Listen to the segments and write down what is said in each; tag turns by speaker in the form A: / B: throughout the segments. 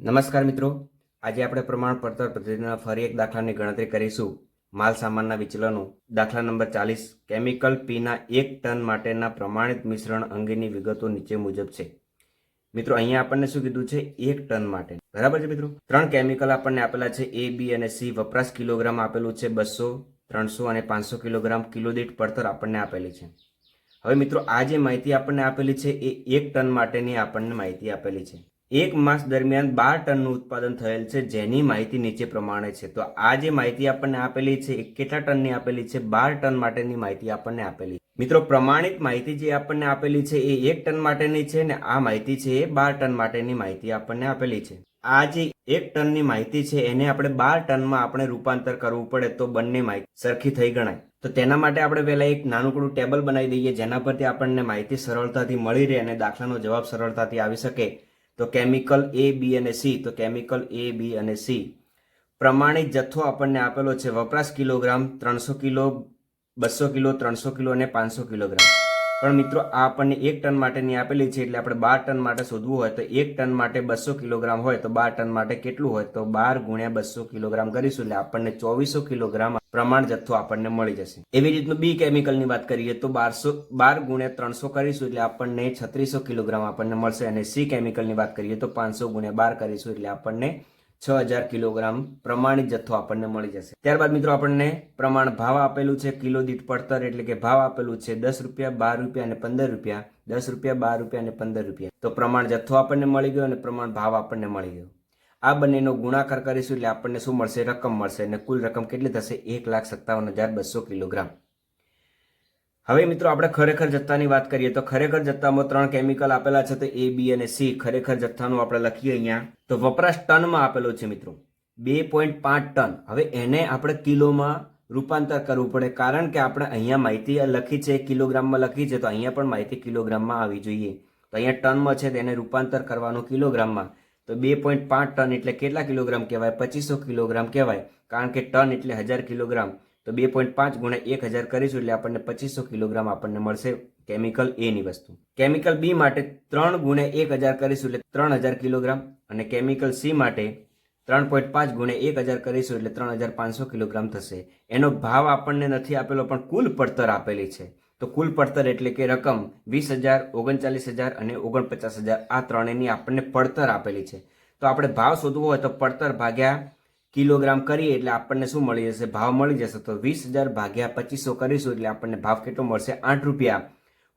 A: નમસ્કાર મિત્રો, આજે આપણે પ્રમાણપત્ર પદ્ધતિના ફરી એક દાખલાની ગણતરી કરીશું. માલ સામાનના વિચલનો. દાખલા નંબર 40. કેમિકલ પીના 1 ટન માટેના પ્રમાણિત મિશ્રણ અંગેની વિગતો નીચે મુજબ છે. મિત્રો, અહીંયા આપણને શું કીધું છે? 1 ટન માટે. બરાબર છે મિત્રો. 3 કેમિકલ આપણને આપેલા છે, A, B અને C. વપરાશ કિલોગ્રામ આપેલું છે 200, 300 અને 500 કિલોગ્રામ. કિલો દીઠ પડતર આપણને આપેલી છે. હવે મિત્રો, આ જે માહિતી આપણને આપેલી છે એ 1 ટન માટેની આપણને માહિતી આપેલી છે. એક માસ દરમિયાન 12 ટનનું ઉત્પાદન થયેલ છે, જેની માહિતી નીચે પ્રમાણે છે. તો આ જે માહિતી આપણને આપેલી છે એ કેટલા ટનની આપેલી છે? 12 ટન માટેની માહિતી આપણને આપેલી. મિત્રો, પ્રમાણિત માહિતી જે આપણને આપેલી છે એ 1 ટન માટેની છે ને આ માહિતી છે એ 12 ટન માટેની માહિતી આપણને આપેલી છે. આ જે 1 ટનની માહિતી છે એને આપણે 12 ટનમાં આપણે રૂપાંતર કરવું પડે તો બંને માહિતી સરખી થઈ ગણાય. તો તેના માટે આપણે પહેલા એક નાનકડું ટેબલ બનાવી દઈએ, જેના પરથી આપણને માહિતી સરળતાથી મળી રહે અને દાખલાનો જવાબ સરળતાથી આવી શકે. તો કેમિકલ A, B અને C. તો કેમિકલ A, B અને C. પ્રમાણિત જથ્થો આપણને આપેલો છે વપરાશ કિલોગ્રામ 300 કિલો, 200 કિલો, 300 કિલો અને 500 કિલોગ્રામ. પણ મિત્રો, આ આપણને 1 ટન માટેની આપેલી છે, એટલે આપણે 12 ટન માટે શોધવું હોય તો 1 ટન માટે 200 કિલોગ્રામ હોય તો 12 ટન માટે કેટલું હોય? તો 12 ગુણ્યા 200 કિલોગ્રામ કરીશું એટલે આપણને 2400 કિલોગ્રામ પ્રમાણ જથ્થો આપણને મળી જશે. એવી રીતનું B કેમિકલની વાત કરીએ તો 12 ગુણ્યા 300 કરીશું એટલે આપણને 3600 કિલોગ્રામ આપણને મળશે. અને C કેમિકલની વાત કરીએ તો 500 ગુણ્યા 12 કરીશું એટલે આપણને 6000 કિલોગ્રામ પ્રમાણિત જથ્થો આપણને મળી જશે. ત્યારબાદ મિત્રો, આપણને પ્રમાણ ભાવ આપેલું છે કિલો દીઠ પડતર, એટલે કે ભાવ આપેલું છે 10 રૂપિયા, 12 રૂપિયા અને 15 રૂપિયા. 10 રૂપિયા, 12 રૂપિયા અને 15 રૂપિયા. તો પ્રમાણ જથ્થો આપણને મળી ગયો અને પ્રમાણ ભાવ આપણને મળી ગયો. આ બંનેનો ગુણાકાર કરીશું એટલે આપણને શું મળશે? રકમ મળશે. અને કુલ રકમ કેટલી થશે? 1,57,200 કિલોગ્રામ. હવે મિત્રો, આપણે ખરેખર જથ્થાની વાત કરીએ તો ખરેખર જથ્થામાં 3 કેમિકલ આપેલા છે, તો A, B અને C. ખરેખર જથ્થાનું આપણે લખીએ અહીંયા તો વપરાશ ટનમાં આપેલો છે મિત્રો, 2.5 ટન. હવે એને આપણે કિલોમાં રૂપાંતર કરવું પડે, કારણ કે આપણે અહીંયા માહિતી લખી છે કિલોગ્રામમાં લખી છે, તો અહીંયા પણ માહિતી કિલોગ્રામમાં આવી જોઈએ. તો અહીંયા ટનમાં છે તેને રૂપાંતર કરવાનું કિલોગ્રામમાં. તો 2.5 ટન એટલે કેટલા કિલોગ્રામ કહેવાય? 2500 કિલોગ્રામ કહેવાય, કારણ કે ટન એટલે 1000 કિલોગ્રામ. તો 2.5 ગુણ્યા 1000 કરીશું એટલે આપણને 2500 કિલોગ્રામ આપણને મળશે કેમિકલ A ની વસ્તુ. કેમિકલ B માટે 3 ગુણ્યા 1000 કરીશું એટલે 3000 કિલોગ્રામ. અને કેમિકલ C માટે 3.5 ગુણ્યા 1000 કરીશું એટલે 3500 કિલોગ્રામ થશે. એનો ભાવ આપણને નથી આપેલો, પણ કુલ પડતર આપેલી છે. તો કુલ પડતર એટલે કે રકમ 20000, 39000 અને 49000. આ ત્રણેયની આપણને પડતર આપેલી છે. તો આપણે ભાવ શોધવો હોય તો પડતર ભાગ્યા કિલોગ્રામ કરીએ એટલે આપણને શું મળી જશે? ભાવ મળી જશે. તો 20000 ભાગ્યા 2500 કરીશું એટલે આપણને ભાવ કેટલો મળશે? 8 રૂપિયા.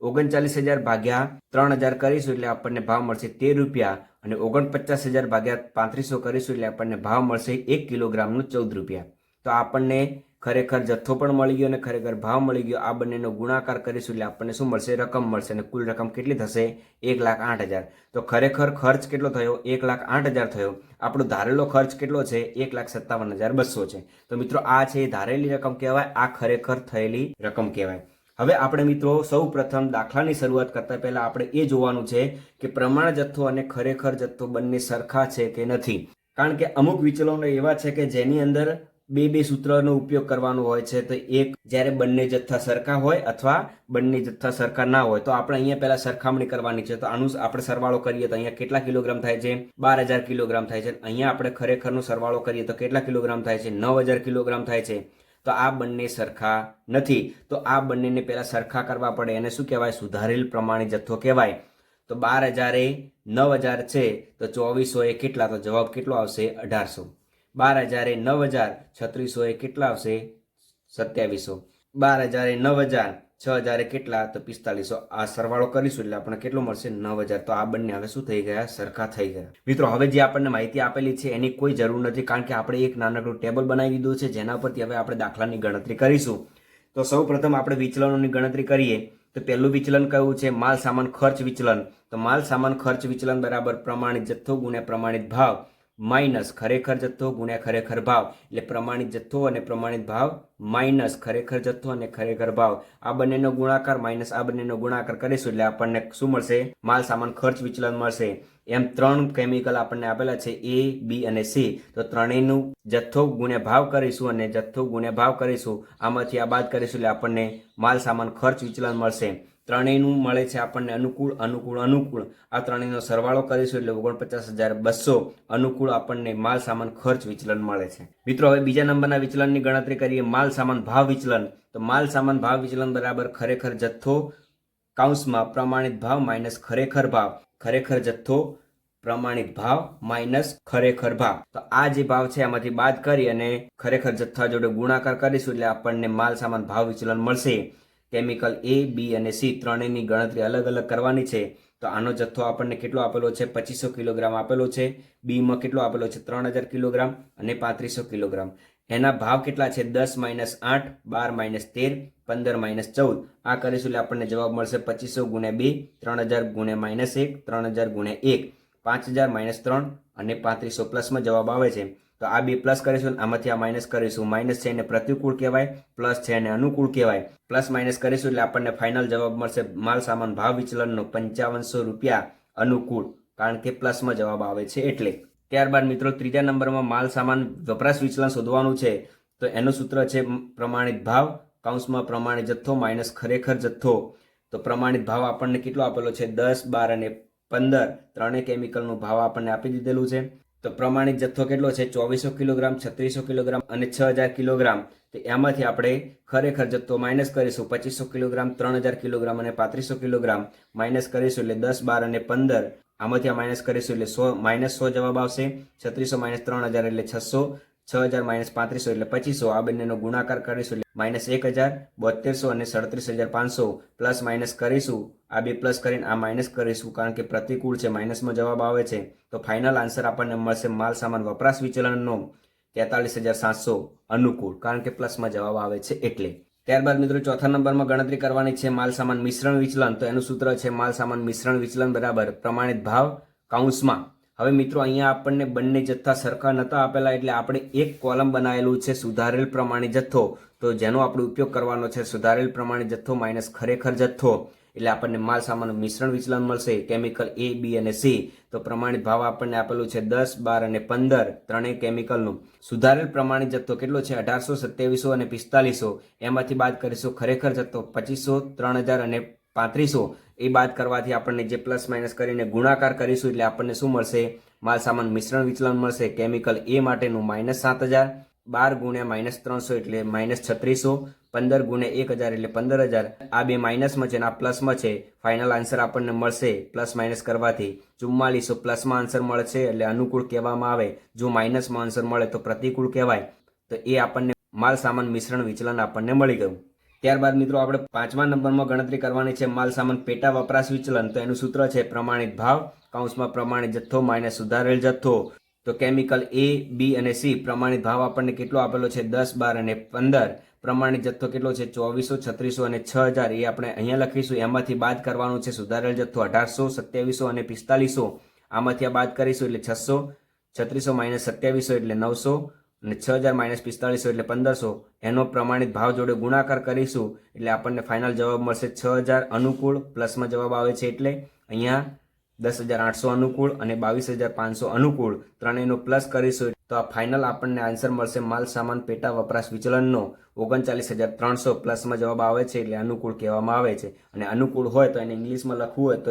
A: 39000 ભાગ્યા 3000 કરીશું એટલે આપણને ભાવ મળશે 13 રૂપિયા. અને 49000 ભાગ્યા 3500 કરીશું એટલે આપણને ભાવ મળશે 1 કિલોગ્રામનું 14 રૂપિયા. તો આપણને ખરેખર જથ્થો પણ મળી ગયો અને ખરેખર ભાવ મળી ગયો. આ બંનેનો ગુણાકાર કરીશું એટલે આપણને શું મળશે? રકમ મળશે. અને કુલ રકમ કેટલી થશે? 1,08,000. તો ખરેખર ખર્ચ કેટલો થયો? 1,08,000 થયો. આપણો ધારેલો ખર્ચ કેટલો છે? 1,57,200 છે. તો મિત્રો, આ છે ધારેલી રકમ કહેવાય, આ ખરેખર થયેલી રકમ કહેવાય. હવે આપણે મિત્રો સૌ પ્રથમ દાખલાની શરૂઆત કરતા પહેલા આપણે એ જોવાનું છે કે પ્રમાણ જથ્થો અને ખરેખર જથ્થો બંને સરખા છે કે નથી. કારણ કે અમુક વિચલનો એવા છે કે જેની અંદર બે સૂત્રનો ઉપયોગ કરવાનો હોય છે. તો એક, જ્યારે બંને જથ્થા સરખા હોય અથવા બંને જથ્થા સરખા ના હોય. તો આપણે અહીંયા પહેલા સરખામણી કરવાની છે. તો આનું આપણે સરવાળો કરીએ તો અહીંયા કેટલા કિલોગ્રામ થાય છે? 12000 કિલોગ્રામ થાય છે. અહીંયા આપણે ખરેખરનો સરવાળો કરીએ તો કેટલા કિલોગ્રામ થાય છે? 9000 કિલોગ્રામ થાય છે. તો આ બંને સરખા નથી. તો આ બંનેને પહેલા સરખા કરવા પડે. એને શું કહેવાય? સુધારેલ પ્રમાણિત જથ્થો કહેવાય. તો 12000 એ 9000 છે તો 2400 એ કેટલા? તો જવાબ કેટલો આવશે? 1800. 12000 એ 9000, 3600 એ કેટલા આવશે? 2700. 12000 એ 9000, 6000 એ કેટલા? તો 4500. આ સરવાળો કરીશું એટલે આપણને કેટલો મળશે? 9000. તો આ બંને હવે શું થઈ ગયા? સરખા થઈ ગયા. મિત્રો, હવે જે આપણને માહિતી આપેલી છે એની કોઈ જરૂર નથી, કારણ કે આપણે એક નાનકડું ટેબલ બનાવી દીધું છે, જેના પરથી હવે આપણે દાખલાની ગણતરી કરીશું. તો સૌ પ્રથમ આપણે વિચલનોની ગણતરી કરીએ. તો પહેલું વિચલન કયું છે? માલ સામાન ખર્ચ વિચલન. તો માલ સામાન ખર્ચ વિચલન બરાબર પ્રમાણિત જથ્થો ગુણ્યા પ્રમાણિત ભાવ માઇનસ ખરેખર જથ્થો ગુણ્યા ખરેખર ભાવ. એટલે પ્રમાણિત જથ્થો અને પ્રમાણિત ભાવ માઇનસ ખરેખર જથ્થો અને ખરેખર ભાવ. આ બંનેનો ગુણાકાર માઇનસ આ બંનેનો ગુણાકાર કરીશું એટલે આપણને શું મળશે? માલ સામાન ખર્ચ વિચલન મળશે. એમ 3 કેમિકલ આપણને આપેલા છે, A, B અને C. તો ત્રણેયનું જથ્થો ગુણ્યા ભાવ કરીશું અને જથ્થો ગુણ્યા ભાવ કરીશું. આમાંથી આ બાદ કરીશું એટલે આપણને માલ સામાન ખર્ચ વિચલન મળશે. ત્રણેયનું મળે છે આપણને અનુકૂળ અનુકૂળ અનુકૂળ. આ ત્રણેયનો સરવાળો કરીશું એટલે 49,200 અનુકૂળ આપણને માલ સામાન ખર્ચ વિચલન મળે છે. મિત્રો હવે બીજા નંબરના વિચલનની ગણતરી કરીએ, માલ સામાન ભાવ વિચલન. તો માલ સામાન ભાવ વિચલન બરાબર ખરેખર જથ્થો કૌંસમાં પ્રમાણિત ભાવ માઇનસ ખરેખર ભાવ. ખરેખર જથ્થો પ્રમાણિત ભાવ માઇનસ ખરેખર ભાવ. તો આ જે ભાવ છે આમાંથી બાદ કરી અને ખરેખર જથ્થા જોડે ગુણાકાર કરીશું એટલે આપણને માલ સામાન ભાવ વિચલન મળશે. કેમિકલ A, B અને C ત્રણેયની ગણતરી અલગ અલગ કરવાની છે. તો આનો જથ્થો આપણને કેટલો આપેલો છે? 2500 કિલોગ્રામ આપેલો છે. B માં કેટલો આપેલો છે? 3000 કિલોગ્રામ અને 3500 કિલોગ્રામ. એના ભાવ કેટલા છે? 10 - 8, 12 - 13, 15 - 14. આ કરીશું એટલે આપણને જવાબ મળશે 2500 × 2, 3000 × -1, 3000 × 1, 5000 - 3 અને 3500 પ્લસમાં જવાબ આવે છે. તો આ બે પ્લસ કરીશું, આમાંથી આ માઇનસ કરીશું. માઇનસ છે એને પ્રતિકૂળ કહેવાય, પ્લસ છે એને અનુકૂળ કહેવાય. પ્લસ માઇનસ કરીશું એટલે આપણને ફાઇનલ જવાબ મળશે માલ સામાન ભાવ વિચલનનો 5500 રૂપિયા અનુકૂળ, કારણ કે પ્લસમાં જવાબ આવે છે એટલે. ત્યારબાદ મિત્રો ત્રીજા નંબરમાં માલ સામાન વપરાશ વિચલન શોધવાનું છે. તો એનું સૂત્ર છે પ્રમાણિત ભાવ કૌંસમાં પ્રમાણિત જથ્થો માઇનસ ખરેખર જથ્થો. તો પ્રમાણિત ભાવ આપણને કેટલો આપેલો છે? 10, 12 અને 15 ત્રણેય કેમિકલનો ભાવ આપણને આપી દીધેલું છે. તો પ્રમાણિત જથ્થો કેટલો છે? 2400 કિલોગ્રામ, 3600 કિલોગ્રામ અને 6000 કિલોગ્રામ. તો એમાંથી આપણે ખરેખર જથ્થો માઇનસ કરીશું. 2500 કિલોગ્રામ, 3000 કિલોગ્રામ અને 3500 કિલોગ્રામ માઇનસ કરીશું એટલે 10, 12 અને 15. આમાંથી આ માઇનસ કરીશું એટલે -100 જવાબ આવશે. 3600 - 3000 એટલે 600, 6000 - 3500 એટલે 2500. આ બંનેનો ગુણાકાર કરીશું એટલે -1000, 7200 અને 37,500 પ્લસ માઇનસ કરીશું. આ બે પ્લસ કરીને આ માઇનસ કરીશું કારણ કે પ્રતિકૂળ છે, માઇનસમાં જવાબ આવે છે. તો ફાઇનલ આન્સર આપણને મળશે માલ સામાન વપરાશ વિચલનનો 43,700 અનુકૂળ, કારણ કે પ્લસમાં જવાબ આવે છે એટલે. ત્યારબાદ મિત્રો ચોથા નંબરમાં ગણતરી કરવાની છે માલ સામાન મિશ્રણ વિચલન. તો એનું સૂત્ર છે માલ સામાન મિશ્રણ વિચલન બરાબર પ્રમાણિત ભાવ કૌંસમાં. હવે મિત્રો અહીંયા આપણને બંને જથ્થા સરખા નતા આપેલા એટલે આપણે એક કોલમ બનાવેલું છે સુધારેલ પ્રમાણિત જથ્થો. તો જેનો આપણે ઉપયોગ કરવાનો છે સુધારેલ પ્રમાણિત જથ્થો માઇનસ ખરેખર જથ્થો. એટલે આપણને માલ સામાન મિશ્રણ વિચલન મળશે. કેમિકલ A, B અને C. તો પ્રમાણિત ભાવ આપણને આપેલું છે 10, 12 અને 15 ત્રણેય કેમિકલનું. સુધારેલ પ્રમાણિત જથ્થો કેટલો છે? 1800, 2700 અને 4500. એમાંથી બાદ કરીશું ખરેખર જથ્થો 2500, 3000 અને 3500. એ બાદ કરવાથી આપણને જે પ્લસ માઇનસ કરીને ગુણાકાર કરીશું એટલે આપણને શું મળશે? માલ સામાન મિશ્રણ વિચલન મળશે. કેમિકલ A માટેનું -7000, 12 × -300 એટલે -3600, 15 × 1000 એટલે 15000. આ બે માઇનસમાં છે અને આ પ્લસમાં છે. ફાઇનલ આન્સર આપણને મળશે પ્લસ માઇનસ કરવાથી 4400 પ્લસમાં આન્સર મળશે એટલે અનુકૂળ કહેવામાં આવે. જો માઇનસમાં આન્સર મળે તો પ્રતિકૂળ કહેવાય. તો એ આપણને માલ સામાન મિશ્રણ વિચલન આપણને મળી ગયું. ત્યારબાદ મિત્રો આપણે પાંચમા નંબરમાં ગણતરી કરવાની છે માલ સામાન પેટા વપરાશ વિચલન. તો એનું સૂત્ર છે પ્રમાણિત ભાવ કૌંસમાં પ્રમાણિત જથ્થો માઇનસ સુધારેલ જથ્થો. તો કેમિકલ A, B અને C પ્રમાણિત ભાવ આપણને કેટલો આપેલો છે? 10, 12 અને 15. પ્રમાણિત જથ્થો કેટલો છે? 2400, 3600 અને 6000. એ આપણે અહીંયા લખીશું. એમાંથી બાદ કરવાનું છે સુધારેલ જથ્થો 1800, 2700 અને 4500. આમાંથી આ બાદ કરીશું એટલે 600, 3600 - 2700 એટલે 900 અને 6000 - 4500 એટલે 1500. એનો પ્રમાણિત ભાવ જોડે ગુણાકાર કરીશું એટલે આપણને ફાઇનલ જવાબ મળશે 6000 અનુકૂળ, પ્લસમાં જવાબ આવે છે એટલે. અહીંયા 10,800 અનુકૂળ અને 22,500 અનુકૂળ ત્રણેયનો પ્લસ કરીશું તો આ ફાઇનલ આપણને આન્સર મળશે માલ સામાન પેટા વપરાશ વિચલનનો 39,300 પ્લસમાં જવાબ આવે છે એટલે અનુકૂળ કહેવામાં આવે છે. અને અનુકૂળ હોય તો એને ઇંગ્લિશમાં લખવું હોય તો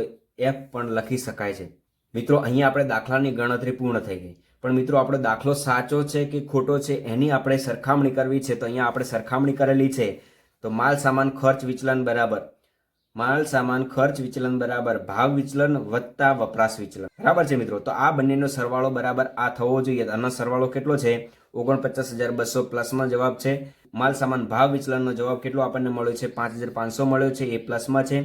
A: F પણ લખી શકાય છે. મિત્રો અહીંયા આપણે દાખલાની ગણતરી પૂર્ણ થઈ ગઈ. પણ મિત્રો આપણો દાખલો સાચો છે કે ખોટો છે એની આપણે સરખામણી કરવી છે. તો અહીંયા આપણે સરખામણી કરેલી છે. તો માલ સામાન ખર્ચ વિચલન બરાબર માલ સામાન ખર્ચ વિચલન બરાબર ભાવ વિચલન વત્તા વપરાશ વિચલન બરાબર છે મિત્રો. તો આ બંનેનો સરવાળો બરાબર આ થવો જોઈએ. આનો સરવાળો કેટલો છે? 49,200 પ્લસમાં જવાબ છે. માલ સામાન ભાવ વિચલનનો જવાબ કેટલો આપણને મળ્યો છે? 5,500 મળ્યો છે, એ પ્લસમાં છે.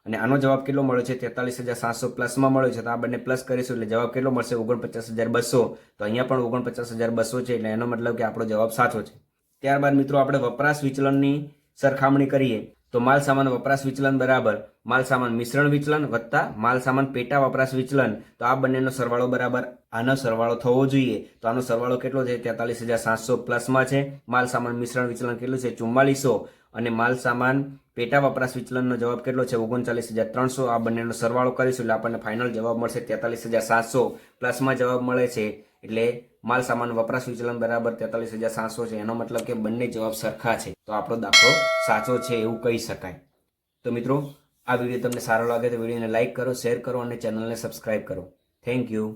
A: અને આનો જવાબ કેટલો મળ્યો છે? 43,700 પ્લસમાં મળ્યો છે. તો આ બંને પ્લસ કરીશું એટલે જવાબ કેટલો મળશે? 49,200. તો અહીંયા પણ 49,200 છે એટલે એનો મતલબ કે આપણો જવાબ સાચો છે. ત્યારબાદ મિત્રો આપણે વપરાશ વિચલનની સરખામણી કરીએ. તો માલ સામાન વપરાશ વિચલન બરાબર માલ સામાન મિશ્રણ વિચલન વત્તા માલ સામાન પેટા વપરાશ વિચલન. તો આ બંનેનો સરવાળો બરાબર આનો સરવાળો થવો જોઈએ. તો આનો સરવાળો કેટલો છે? 43,700 પ્લસમાં છે. માલ સામાન મિશ્રણ વિચલન કેટલું છે? 4400. અને માલ સામાન પેટા વપરાશ વિચલનનો જવાબ કેટલો છે? 39,300. આ બંનેનો સરવાળો કરીશું એટલે આપણને ફાઇનલ જવાબ મળશે 43,700 પ્લસમાં જવાબ મળે છે. એટલે માલ સામાન વપરાશ વિચલન બરાબર 43,700 છે. એનો મતલબ કે બંને જવાબ સરખા છે. તો આપણો દાખલો સાચો છે એવું કહી શકાય. તો મિત્રો આ વિડીયો તમને સારો લાગે તો વિડીયોને લાઇક કરો, શેર કરો અને ચેનલને સબસ્ક્રાઇબ કરો. Thank you.